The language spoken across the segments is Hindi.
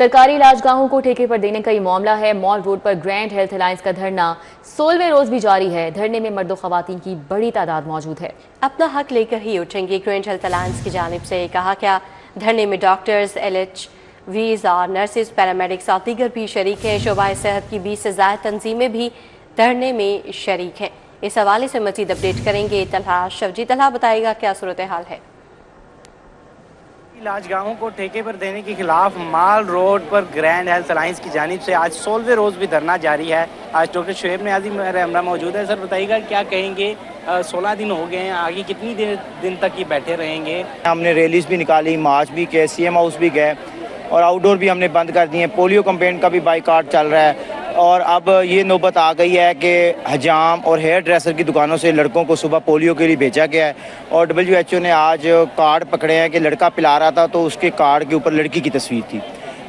सरकारी इलाजगाहों को ठेके पर देने का ये मामला है। मॉल रोड पर ग्रैंड हेल्थ अलायंस का धरना 16वें रोज भी जारी है। धरने में मर्द और खवातीन की बड़ी तादाद मौजूद है। अपना हक लेकर ही उठेंगे। ग्रैंड हेल्थ अलायंस की जानिब से कहा गया। धरने में डॉक्टर्स, LHVs और नर्सेज, पैरामेडिक्स और दीगर भी शरीक हैं। शोबा सेहत की 20 से ज़ायद तंजीमें भी धरने में शरीक हैं। इस हवाले से मजीद अपडेट करेंगे तलहा शवजी। तलहा बताएगा क्या सूरत हाल है। इलाजगाहों को ठेके पर देने के खिलाफ माल रोड पर ग्रैंड हेल्थ अलायंस की जानिब से आज 16वें रोज भी धरना जारी है। आज डॉक्टर शुएब नियाज़ी मेरे हमरा मौजूद है। सर बताइएगा क्या कहेंगे, 16 दिन हो गए हैं, आगे कितनी दिन तक ये बैठे रहेंगे? हमने रैलीज भी निकाली, मार्च भी किए, CM हाउस भी गए और आउटडोर भी हमने बंद कर दिए। पोलियो कैंपेन का भी बाइकाट चल रहा है और अब ये नौबत आ गई है कि हजाम और हेयर ड्रेसर की दुकानों से लड़कों को सुबह पोलियो के लिए भेजा गया है और WHO ने आज कार्ड पकड़े हैं कि लड़का पिला रहा था तो उसके कार्ड के ऊपर लड़की की तस्वीर थी।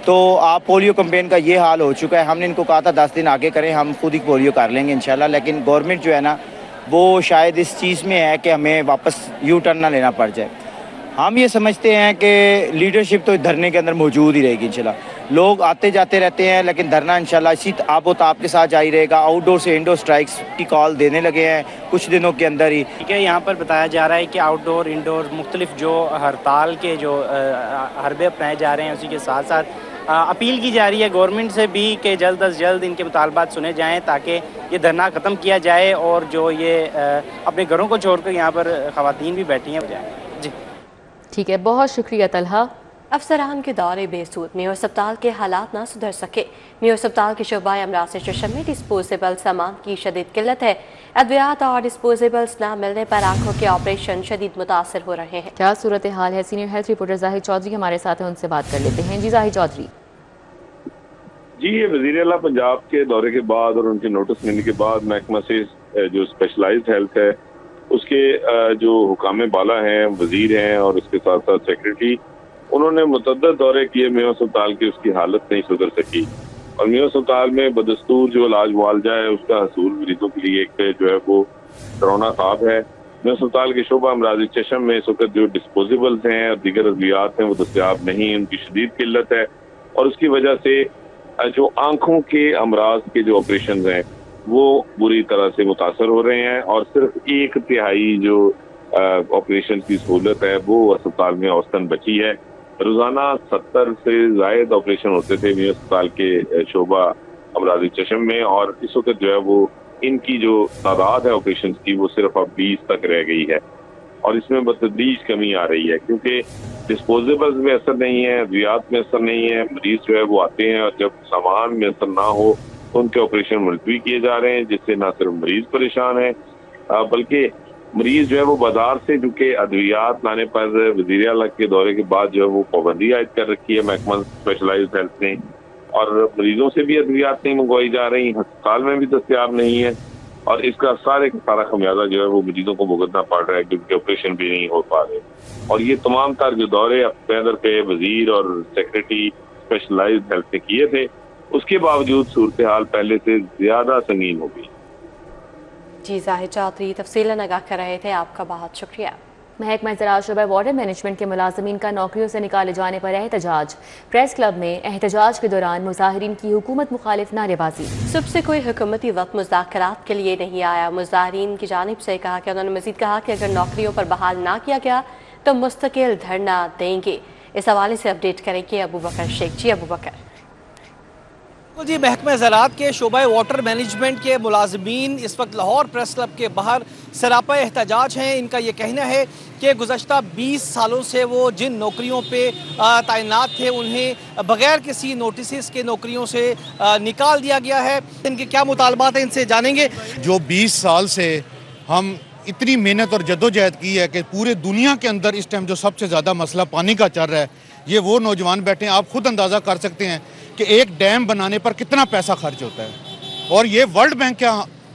तो आप पोलियो कैंपेन का ये हाल हो चुका है। हमने इनको कहा था 10 दिन आगे करें, हम खुद ही पोलियो कर लेंगे इंशाल्लाह, लेकिन गवर्नमेंट जो है ना वो शायद इस चीज़ में है कि हमें वापस यू टर्न ना लेना पड़ जाए। हम ये समझते हैं कि लीडरशिप तो धरने के अंदर मौजूद ही रहेगी इंशाल्लाह। लोग आते जाते रहते हैं लेकिन धरना इंशाल्लाह इसी आबोताब के साथ जारी रहेगा। आउटडोर से इंडोर स्ट्राइक्स की कॉल देने लगे हैं कुछ दिनों के अंदर ही। ठीक है, यहाँ पर बताया जा रहा है कि आउटडोर इंडोर मुख्तलिफ जो हड़ताल के जो हरबे अपनाए जा रहे हैं उसी के साथ साथ अपील की जा रही है गवर्नमेंट से भी कि जल्द अज जल्द इनके मुतालबात सुने जाएँ ताकि ये धरना ख़त्म किया जाए और जो ये अपने घरों को छोड़कर यहाँ पर ख़वातीन भी बैठी हैं हो जाए। जी ठीक है, बहुत शुक्रिया तलहा। अफसरान के दौरे बेसूद। मेयर अस्पताल के हालात ना सुधर सके। मेयर अस्पताल के शोबा अमराज चशम में डिस्पोजेबल सामान की शदीद किल्लत है। अद्वियात और डिस्पोजेबल्स ना मिलने पर आंखों के ऑपरेशन शदीद मुतासर हो रहे हैं। क्या सूरत हाल है? Senior health reporter Zahid Chaudhary हमारे साथ हैं, उनसे बात कर लेते हैं। जी जाहिद चौधरी। जी, ये वज़ीर आला पंजाब के दौरे के बाद और उनके नोटिस मिलने के बाद महकमा से जो स्पेशलाइज्ड हेल्थ है उसके जो हुकाम बाला हैं, वजीर हैं और उसके साथ साथ सेक्रेटरी, उन्होंने मुतअद्दिद दौरे किए मेयर अस्पताल की। उसकी हालत नहीं सुधर सकी और मेयर अस्पताल में बदस्तूर जो इलाज मुआवजा है उसका हसूल मरीजों के लिए एक जो है वो डरावना ख्वाब है। मेयर अस्पताल के शोबा अमराज चशम में इस वक्त जो डिस्पोजेबल्स हैं और दीगर अद्वियात हैं वो दस्तयाब नहीं, उनकी शदीद किल्लत है और उसकी वजह से जो आंखों के अमराज के जो ऑपरेशन हैं वो बुरी तरह से मुतासर हो रहे हैं और सिर्फ 1/3 जो ऑपरेशन की सहूलत है वो अस्पताल में औसतन बची है। रोजाना 70 से ज़ायद ऑपरेशन होते थे मेयर अस्पताल के शोबा अमराज चशम में और इस वक्त जो है वो इनकी जो तादाद है ऑपरेशन की वो सिर्फ अब 20 तक रह गई है और इसमें बतदरीज कमी आ रही है क्योंकि डिस्पोजेबल्स में असर नहीं है, अद्वियात में असर नहीं है। मरीज जो है वो आते हैं और जब सामान में असर ना हो उनके ऑपरेशन मुलतवी किए जा रहे हैं जिससे ना सिर्फ मरीज परेशान है बल्कि मरीज जो है वो बाजार से जो कि अद्वियात लाने पर वज़ीर आला के दौरे के बाद जो है वो पाबंदी आयद कर रखी है महकमा स्पेशलाइज्ड हेल्थ ने और मरीजों से भी अद्वियात नहीं मंगवाई जा रही, अस्पताल में भी दस्तयाब नहीं है और इसका सारा खमियाजा जो है वो मरीजों को भुगतना पड़ रहा है क्योंकि ऑपरेशन भी नहीं हो पा रहे और ये तमाम तर जो दौरे पैदल पे वजीर और सेक्रेटरी स्पेशलाइज्ड हेल्थ ने किए थे उसके बावजूद सूरत हाल पहले से ज्यादा संगीन हो गई। जी जाहिद चौधरी तफसीलन आगाह कर रहे थे, आपका बहुत शुक्रिया। महकमा ज़राअत शोबा वाटर मैनेजमेंट के मुलाजमीन का नौकरियों से निकाले जाने पर एहतजाज। प्रेस क्लब में एहतजाज के दौरान मुजाहिरीन की हुकूमत मुखालिफ नारेबाजी। सुबह से कोई हुकूमती वक्त मुज़ाकरात के लिए नहीं आया। मुजाहिरीन की जानिब से कहा कि उन्होंने मजीद कहा कि अगर नौकरियों पर बहाल ना किया गया तो मुस्तकिल धरना देंगे। इस हवाले से अपडेट करेंगे अबू बकर शेख। जी अबू बकर। जी, महकमा ज़राअत के शोबा वाटर मैनेजमेंट के मुलाजमीन इस वक्त लाहौर प्रेस क्लब के बाहर सरापा एहतजाज हैं। इनका ये कहना है कि गुज़श्ता 20 सालों से वो जिन नौकरियों पे तैनात थे उन्हें बग़ैर किसी नोटिस के नौकरियों से निकाल दिया गया है। इनके क्या मुतालबात हैं इनसे जानेंगे। जो 20 साल से हम इतनी मेहनत और जद्दोजहद की है कि पूरे दुनिया के अंदर इस टाइम जो सबसे ज़्यादा मसला पानी का चल रहा है ये वो नौजवान बैठे हैं। आप खुद अंदाज़ा कर सकते हैं कि एक डैम बनाने पर कितना पैसा खर्च होता है और ये वर्ल्ड बैंक के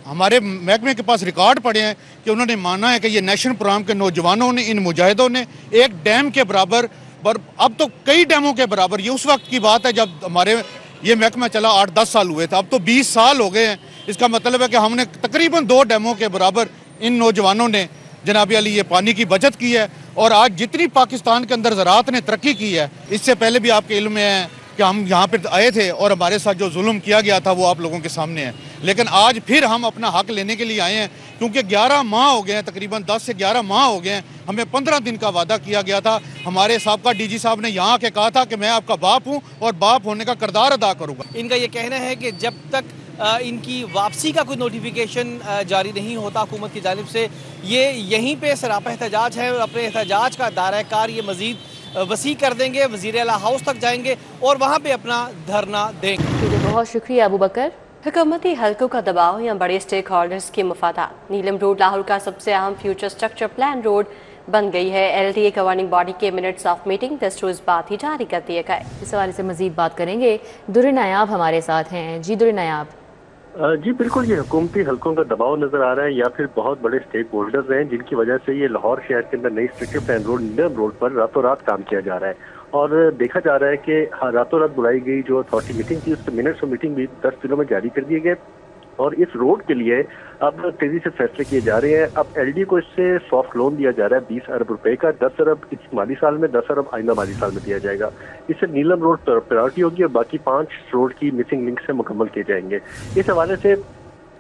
हमारे महकमे के पास रिकॉर्ड पड़े हैं कि उन्होंने माना है कि ये नेशनल प्रोग्राम के नौजवानों ने, इन मुजाहिदों ने एक डैम के बराबर अब तो कई डैमों के बराबर, ये उस वक्त की बात है जब हमारे ये महकमा चला 8-10 साल हुए थे, अब तो 20 साल हो गए हैं। इसका मतलब है कि हमने तकरीबन 2 डैमों के बराबर इन नौजवानों ने जनाब अली ये पानी की बचत की है और आज जितनी पाकिस्तान के अंदर ज़राअत ने तरक्की की है, इससे पहले भी आपके इल्म में है कि हम यहाँ पर आए थे और हमारे साथ जो जुल्म किया गया था वो आप लोगों के सामने है। लेकिन आज फिर हम अपना हक लेने के लिए आए हैं, क्योंकि 11 माह हो गए हैं, तकरीबन 10 से 11 माह हो गए हैं। हमें 15 दिन का वादा किया गया था। हमारे साबका डीजी साहब ने यहाँ आके कहा था कि मैं आपका बाप हूँ और बाप होने का किरदार अदा करूँगा। इनका ये कहना है कि जब तक इनकी वापसी का कोई नोटिफिकेशन जारी नहीं होता हुकूमत की जानिब से, ये यहीं पे सरापा एहतजाज है और अपने एहतजाज का दायरा कार ये मज़ीद वसी कर देंगे, वज़ीर आला हाउस तक जाएंगे और वहाँ पे अपना धरना देंगे। बहुत शुक्रिया अबू बकर। हुकूमती हल्कों का दबाव या बड़े स्टेक होल्डर्स के मफादात। नीलम रोड लाहौर का सबसे अहम फ्यूचर स्ट्रक्चर प्लान रोड बन गई है। LTA गवर्निंग बॉडी के मिनट्स ऑफ मीटिंग दस्तूर बात ही जारी कर दिए गए। इस हवाले से मजीद बात करेंगे, दुर्र नायाब हमारे साथ हैं। जी दुर्र नायाब। जी बिल्कुल, ये हुकूमती हल्कों का दबाव नजर आ रहा है या फिर बहुत बड़े स्टेक होल्डर्स हैं जिनकी वजह से ये लाहौर शहर के अंदर नई स्ट्रक्चर प्लान रोड नीलम रोड पर रातों रात काम किया जा रहा है। और देखा जा रहा है कि रातों रात बुलाई गई जो अथॉरिटी मीटिंग थी उसके मिनट्स ऑफ मीटिंग भी 10 दिनों में जारी कर दिए गए और इस रोड के लिए अब तेजी से फैसले किए जा रहे हैं। अब LD को इससे सॉफ्ट लोन दिया जा रहा है 20 अरब रुपए का, 10 अरब इस माली साल में, 10 अरब आइंदा माली साल में दिया जाएगा। इससे नीलम रोड प्रायोरिटी होगी और बाकी 5 रोड की मिसिंग लिंक से मुकम्मल किए जाएंगे। इस हवाले से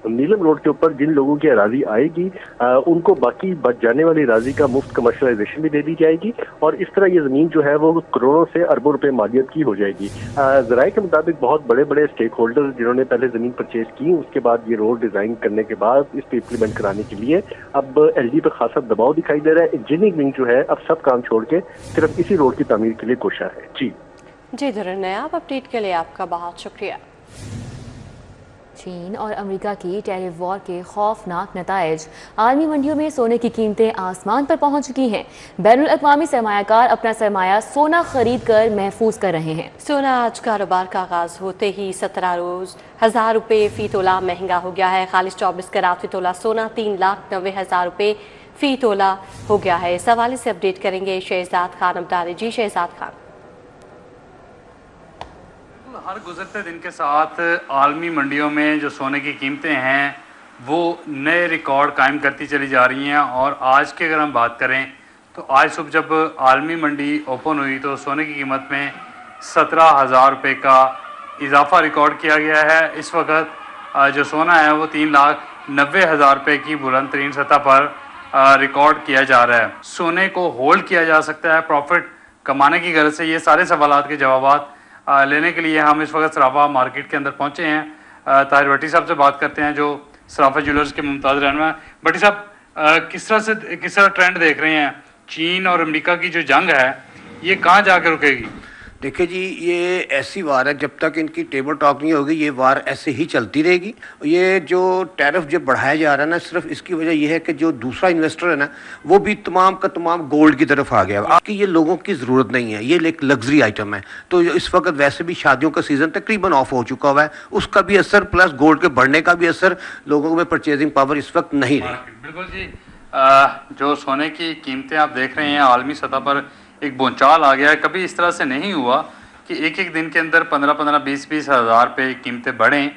नीलम रोड के ऊपर जिन लोगों की अराजी आएगी उनको बाकी बच जाने वाली अराजी का मुफ्त कमर्शलाइजेशन भी दे दी जाएगी और इस तरह ये जमीन जो है वो करोड़ों से अरबों रुपए मालियत की हो जाएगी। जराये के मुताबिक बहुत बड़े बड़े स्टेक होल्डर जिन्होंने पहले जमीन परचेज की उसके बाद ये रोड डिजाइन करने के बाद इस पर इम्प्लीमेंट कराने के लिए अब LD पर खासा दबाव दिखाई दे रहा है। इंजीनियरिंग विंग जो है अब सब काम छोड़ के सिर्फ इसी रोड की तामीर के लिए कोशिश है। जी दुर्र नायाब, अपडेट के लिए आपका बहुत शुक्रिया। चीन और अमेरिका की टैरिफ वॉर के खौफनाक नताइज। आलमी मंडियों में सोने की कीमतें आसमान पर पहुंच चुकी हैं। बैनुल अक़वामी सरमायाकार अपना सरमाया सोना खरीद कर महफूज कर रहे हैं। सोना आज कारोबार का आगाज होते ही 17 रोज 1000 रुपये फी तोला महंगा हो गया है। खालिश 24 कैरेट फी तोला सोना 3,90,000 रुपये फी तोला हो गया है। इस हवाले से अपडेट करेंगे शहजाद खान अब्दाली। जी शहजाद खान। हर गुजरते दिन के साथ आलमी मंडियों में जो सोने की कीमतें हैं वो नए रिकॉर्ड कायम करती चली जा रही हैं और आज की अगर हम बात करें तो आज सुबह जब आलमी मंडी ओपन हुई तो सोने की कीमत में 17,000 रुपये का इजाफा रिकॉर्ड किया गया है। इस वक्त जो सोना है वो 3,90,000 रुपये की बुलंद तरीन सतह पर रिकॉर्ड किया जा रहा है। सोने को होल्ड किया जा सकता है प्रॉफिट कमाने की गर्ज से, ये सारे सवालात के जवाब लेने के लिए हम इस वक्त सराफा मार्केट के अंदर पहुंचे हैं। ताहिर भट्टी साहब से बात करते हैं जो सराफा ज्वेलर्स के मुमताज़ रहनुमा। भट्टी साहब, किस तरह ट्रेंड देख रहे हैं? चीन और अमेरिका की जो जंग है ये कहाँ जाकर रुकेगी? देखिए जी, ये ऐसी वार है जब तक इनकी टेबल टॉक नहीं होगी ये वार ऐसे ही चलती रहेगी। ये जो टैरिफ जो बढ़ाया जा रहा है ना, सिर्फ इसकी वजह यह है कि जो दूसरा इन्वेस्टर है ना वो भी तमाम का तमाम गोल्ड की तरफ आ गया। आपकी ये लोगों की ज़रूरत नहीं है, ये एक लग्जरी आइटम है। तो इस वक्त वैसे भी शादियों का सीज़न तकरीबन ऑफ हो चुका हुआ है, उसका भी असर प्लस गोल्ड के बढ़ने का भी असर लोगों में परचेजिंग पावर इस वक्त नहीं रही। बिल्कुल जी, जो सोने की कीमतें आप देख रहे हैं आलमी सतह पर एक बोंचाल आ गया है। कभी इस तरह से नहीं हुआ कि एक एक दिन के अंदर 15-15, 20-20 हज़ार रुपये कीमतें बढ़ें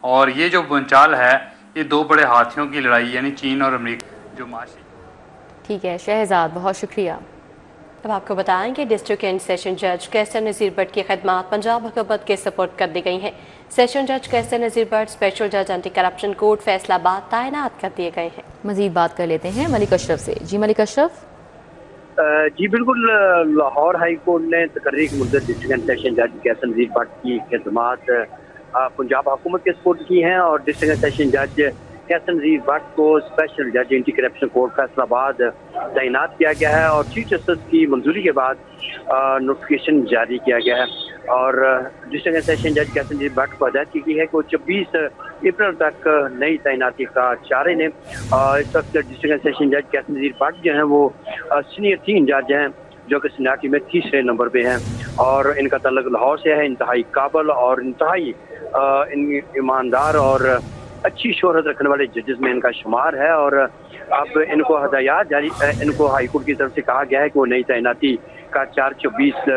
और ये जो बोंचाल है ये दो बड़े हाथियों की लड़ाई यानी चीन और अमेरिका जो माशी। ठीक है शहजाद, बहुत शुक्रिया। अब आपको बताएं कि डिस्ट्रिक्ट एंड सेशन जज कैसर नज़ीर भट्ट की खदमात पंजाब हुकूमत के सपोर्ट कर दी गई हैं। सेशन जज कैसर नज़ीर भट्ट स्पेशल जज एंटी करप्शन कोर्ट फैसलाबाद तैनात कर दिए गए हैं। मजीद बात कर लेते हैं मलिक अशरफ से। जी मलिक अशरफ। जी बिल्कुल, लाहौर हाई कोर्ट ने तकर्री की मुद्दत डिस्ट्रिक्ट एंड सेशन जज कैसर नज़ीर भट्ट की खदमात पंजाब हुकूमत के सपोर्ट की हैं और डिस्ट्रिक्ट एंड सेशन जज कैसर नज़ीर भट्ट को स्पेशल जज एंटी करप्शन कोर्ट फैसलाबाद तैनात किया गया है और चीफ जस्टिस की मंजूरी के बाद नोटिफिकेशन जारी किया गया है और डिस्ट्रिक्ट एंड सेशन जज कैसर नज़ीर भट्ट को हदायत की गई है कि वो 24 अप्रैल तक नई तैनाती का चारे ने। इस वक्त डिस्ट्रिक्ट एंड सेशन जज कैसर नज़ीर भट्ट जो हैं वो सीनियर 3 जज हैं जो कि सीनियरिटी में 3रे नंबर पे हैं और इनका तल्लुक लाहौर से है। इंतहाई काबिल और इंतहाई ईमानदार और अच्छी शोहरत रखने वाले जजेस में इनका शुमार है और अब इनको हदायत जारी इनको हाईकोर्ट की तरफ से कहा गया है कि वो नई तैनाती का 24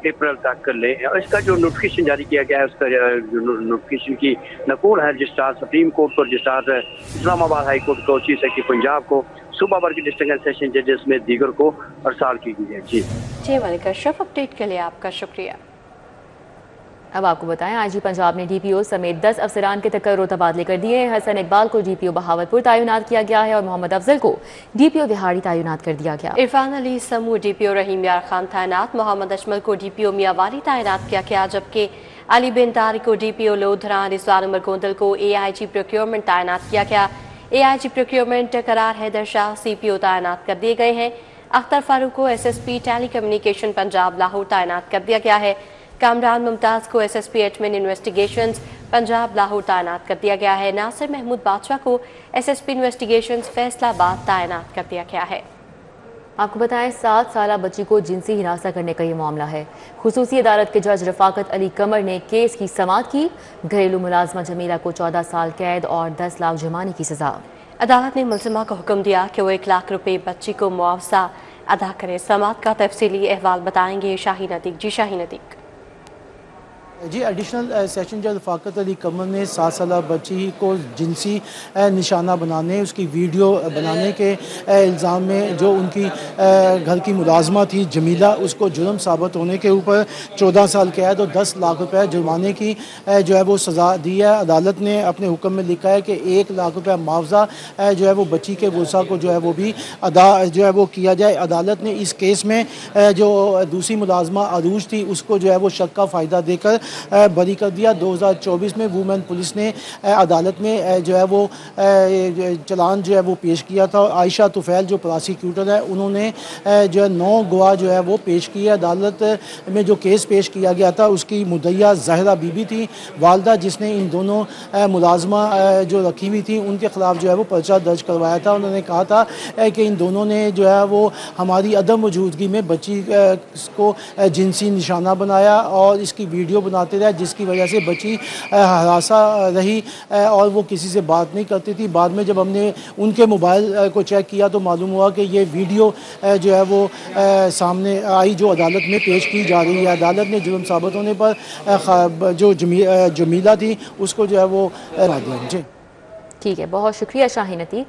अप्रैल तक लें। इसका जो नोटिफिकेशन जारी किया गया है उसका नोटिफिकेशन की नकूल है रजिस्ट्रार सुप्रीम कोर्ट को, रजिस्ट्रार इस्लामाबाद हाई कोर्ट को, चीफ सेक्रेटरी पंजाब को, सूबा भर के डिस्ट्रिक्ट एंड सेशन जजेस में दीगर को अरसाल की गई है। जी मलिक अशरफ, अपडेट के लिए आपका शुक्रिया। अब आपको बताएं, आईजी पंजाब ने डीपीओ समेत 10 अफसरान के तकर्रो तबादले कर दिए हैं। हसन इकबाल को डीपीओ बहावलपुर तैनात किया गया है और मोहम्मद अफजल को डीपीओ बिहाड़ी तैनात कर दिया गया। इरफान अली समूह डीपीओ रहीम यार खान तैनात, मोहम्मद अजमल को डीपीओ मियावाली तैनात किया गया, जबकि अली बिन तारिक को डीपीओ लोधरा, रिजवान उमर गोंदल को एआईजी प्रोक्योरमेंट तैनात किया गया। एआईजी प्रोक्योरमेंट करार हैदर शाह सीपीओ तैनात कर दिए गए हैं। अख्तर फारूक को SSP telecommunication Punjab Lahore तैनात कर दिया गया है। कामरान मुमताज़ को SSP admin investigations Punjab Lahore तैनात कर दिया गया है। नासिर महमूद बादशाह को एसएसपी इन्वेस्टिगेशंस फैसलाबाद तैनात कर दिया गया है। आपको बताएं, 7 साला बच्ची को जिनसी हिरासत करने का ये मामला है। खुसूसी अदालत के जज रफाकत अली कमर ने केस की समाअत की। घरेलू मुलाजमा जमीला को 14 साल कैद और 10 लाख जुर्माने की सजा। अदालत ने मुलजिमा को हुक्म दिया कि वो 1 लाख रुपए बच्ची को मुआवजा अदा करे। समाअत का तफसीली अहवाल बताएंगे शाहीन अतीक। जी शाहीन अतीक। जी, एडिशनल सेशन जज रफाकत अली कमर ने 7 साला बच्ची को जिनसी निशाना बनाने, उसकी वीडियो बनाने के इल्ज़ाम में जो उनकी घर की मुलाजमा थी जमीला, उसको जुर्म साबित होने के ऊपर 14 साल कैद और 10 लाख रुपए जुर्माने की जो है वो सज़ा दी है। अदालत ने अपने हुक्म में लिखा है कि 1 लाख रुपये मुआवजा जो है वो बच्ची के वसा को जो है वो भी अदा जो है वो किया जाए। अदालत ने इस केस में जो दूसरी मुलाजमा अरूज थी उसको जो है वो शक का फ़ायदा देकर बरी कर दिया। 2024 में वुमेन पुलिस ने अदालत में जो है वो चलान जो है वो पेश किया था। आयशा तुफैल जो प्रोसिक्यूटर है उन्होंने जो है 9 गवाह जो है वो पेश किए। अदालत में जो केस पेश किया गया था उसकी मुद्दइया ज़हरा बीबी थी, वालदा, जिसने इन दोनों मुलाजमा जो रखी हुई थी उनके ख़िलाफ़ जो है वो पर्चा दर्ज करवाया था। उन्होंने कहा था कि इन दोनों ने जो है वो हमारी अदम मौजूदगी में बच्ची को जिनसी निशाना बनाया और इसकी वीडियो बनाते रहे, जिसकी वजह से बच्ची हरासा रही और वो किसी से बात नहीं करती थी। बाद में जब हमने उनके मोबाइल को चेक किया तो मालूम हुआ कि ये वीडियो जो है वो सामने आई जो अदालत में पेश की जा रही है। अदालत ने जुर्म साबित होने पर जो जमीला थी उसको जो है वो हटा दिया। जी ठीक है, बहुत शुक्रिया शाहीन अतीक।